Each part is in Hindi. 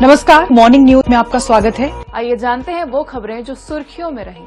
नमस्कार, मॉर्निंग न्यूज में आपका स्वागत है। आइए जानते हैं वो खबरें जो सुर्खियों में रहीं।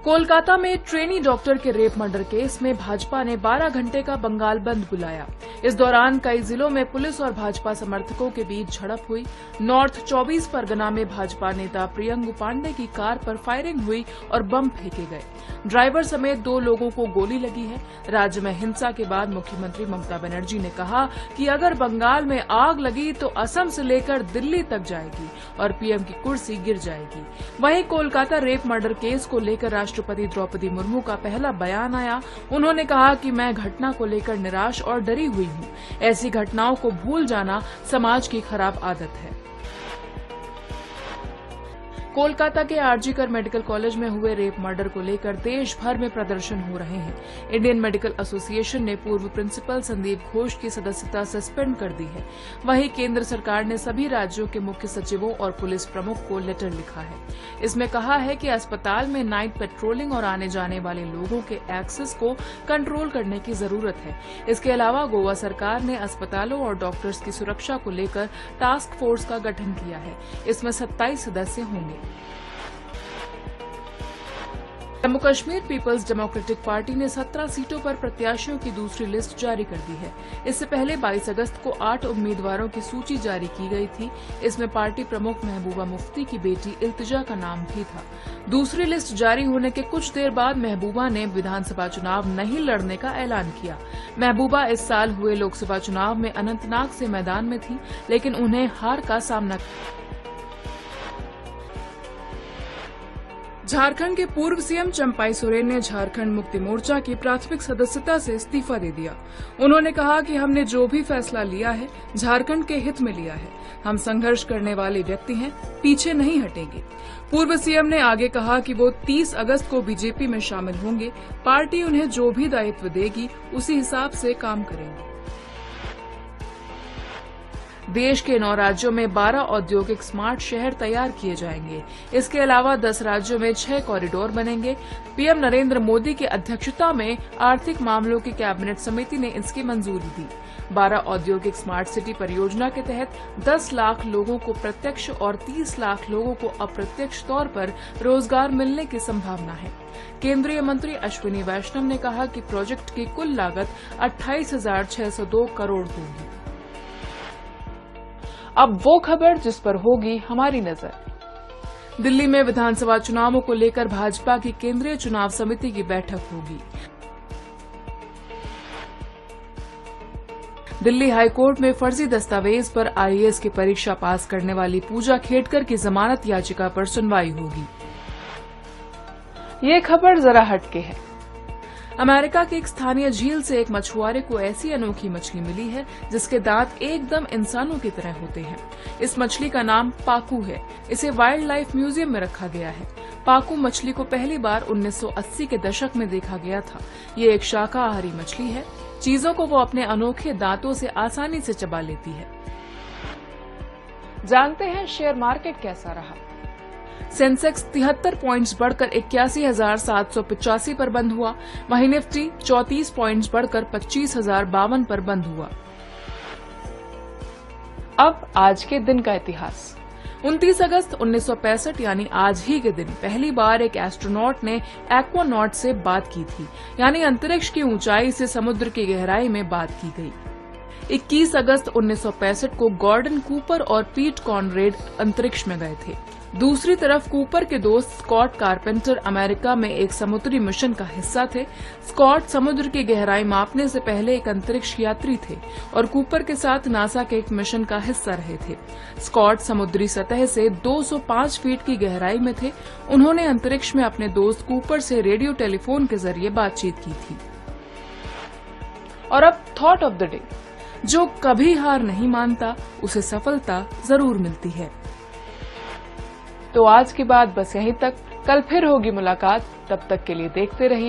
कोलकाता में ट्रेनी डॉक्टर के रेप मर्डर केस में भाजपा ने 12 घंटे का बंगाल बंद बुलाया। इस दौरान कई जिलों में पुलिस और भाजपा समर्थकों के बीच झड़प हुई। नॉर्थ 24 परगना में भाजपा नेता प्रियंगु पांडे की कार पर फायरिंग हुई और बम फेंके गए। ड्राइवर समेत 2 लोगों को गोली लगी है। राज्य में हिंसा के बाद मुख्यमंत्री ममता बनर्जी ने कहा कि अगर बंगाल में आग लगी तो असम से लेकर दिल्ली तक जाएगी और पीएम की कुर्सी गिर जाएगी। वहीं कोलकाता रेप मर्डर केस को लेकर राष्ट्रपति द्रौपदी मुर्मू का पहला बयान आया। उन्होंने कहा कि मैं घटना को लेकर निराश और डरी हुई हूं। ऐसी घटनाओं को भूल जाना समाज की खराब आदत है। कोलकाता के आरजी-कर मेडिकल कॉलेज में हुए रेप मर्डर को लेकर देश भर में प्रदर्शन हो रहे हैं। इंडियन मेडिकल एसोसिएशन ने पूर्व प्रिंसिपल संदीप घोष की सदस्यता सस्पेंड कर दी है। वहीं केंद्र सरकार ने सभी राज्यों के मुख्य सचिवों और पुलिस प्रमुख को लेटर लिखा है। इसमें कहा है कि अस्पताल में नाइट पेट्रोलिंग और आने जाने वाले लोगों के एक्सेस को कंट्रोल करने की जरूरत है। इसके अलावा गोवा सरकार ने अस्पतालों और डॉक्टर्स की सुरक्षा को लेकर टास्क फोर्स का गठन किया है। इसमें 27 सदस्य होंगे। Jammu Kashmir people's democratic party ने 17 सीटों पर प्रत्याशियों की दूसरी लिस्ट जारी कर दी है। इससे पहले 22 अगस्त को 8 उम्मीदवारों की सूची जारी की गई थी। इसमें पार्टी प्रमुख महबूबा मुफ्ती की बेटी इल्तिजा का नाम भी था। दूसरी लिस्ट जारी होने के कुछ देर बाद महबूबा ने विधानसभा चुनाव नहीं लड़ने का ऐलान किया। महबूबा इस साल हुए लोकसभा चुनाव में अनंतनाग से मैदान में थी, लेकिन उन्हें हार का सामना झारखंड के पूर्व सीएम चंपाई सोरेन ने झारखंड मुक्ति मोर्चा की प्राथमिक सदस्यता से इस्तीफा दे दिया। उन्होंने कहा कि हमने जो भी फैसला लिया है झारखंड के हित में लिया है। हम संघर्ष करने वाले व्यक्ति हैं, पीछे नहीं हटेंगे। पूर्व सीएम ने आगे कहा कि वो 30 अगस्त को बीजेपी में शामिल होंगे। पार्टी उन्हें जो भी दायित्व देगी उसी हिसाब से काम करेंगे। देश के 9 राज्यों में 12 औद्योगिक स्मार्ट शहर तैयार किए जाएंगे। इसके अलावा 10 राज्यों में 6 कॉरिडोर बनेंगे। पीएम नरेंद्र मोदी की अध्यक्षता में आर्थिक मामलों की कैबिनेट समिति ने इसकी मंजूरी दी। 12 औद्योगिक स्मार्ट सिटी परियोजना के तहत 10 लाख लोगों को प्रत्यक्ष और 30 लाख लोगों को अप्रत्यक्ष तौर पर रोजगार मिलने की संभावना है। केंद्रीय मंत्री अश्विनी वैष्णव ने कहा कि प्रोजेक्ट की कुल लागत 28,602 करोड़ होगी। अब वो खबर जिस पर होगी हमारी नजर। दिल्ली में विधानसभा चुनावों को लेकर भाजपा की केंद्रीय चुनाव समिति की बैठक होगी। दिल्ली हाईकोर्ट में फर्जी दस्तावेज पर आईएएस की परीक्षा पास करने वाली पूजा खेडकर की जमानत याचिका पर सुनवाई होगी। ये खबर जरा हटके है। अमेरिका की एक स्थानीय झील से एक मछुआरे को ऐसी अनोखी मछली मिली है जिसके दांत एकदम इंसानों की तरह होते हैं। इस मछली का नाम पाकू है। इसे वाइल्ड लाइफ म्यूजियम में रखा गया है। पाकू मछली को पहली बार 1980 के दशक में देखा गया था। ये एक शाकाहारी मछली है। चीजों को वो अपने अनोखे दांतों से आसानी से चबा लेती है। जानते हैं शेयर मार्केट कैसा रहा। सेंसेक्स 73 पॉइंट्स बढ़कर 81,785 पर बंद हुआ। वहीं निफ्टी 34 पॉइंट्स बढ़कर 25,052 पर बंद हुआ। अब आज के दिन का इतिहास। 29 अगस्त 1965 यानी आज ही के दिन पहली बार एक एस्ट्रोनॉट ने एक्वानॉट से बात की थी, यानी अंतरिक्ष की ऊंचाई से समुद्र की गहराई में बात की गई। 21 अगस्त 1965 को गॉर्डन कूपर और पीट कॉनरेड अंतरिक्ष में गए थे। दूसरी तरफ कूपर के दोस्त स्कॉट कारपेंटर अमेरिका में एक समुद्री मिशन का हिस्सा थे। स्कॉट समुद्र की गहराई मापने से पहले एक अंतरिक्ष यात्री थे और कूपर के साथ नासा के एक मिशन का हिस्सा रहे थे। स्कॉट समुद्री सतह से 205 फीट की गहराई में थे। उन्होंने अंतरिक्ष में अपने दोस्त कूपर से रेडियो टेलीफोन के जरिए बातचीत की थी। और अब थॉट ऑफ द डे। जो कभी हार नहीं मानता उसे सफलता जरूर मिलती है। तो आज की बात बस यहीं तक। कल फिर होगी मुलाकात। तब तक के लिए देखते रहिए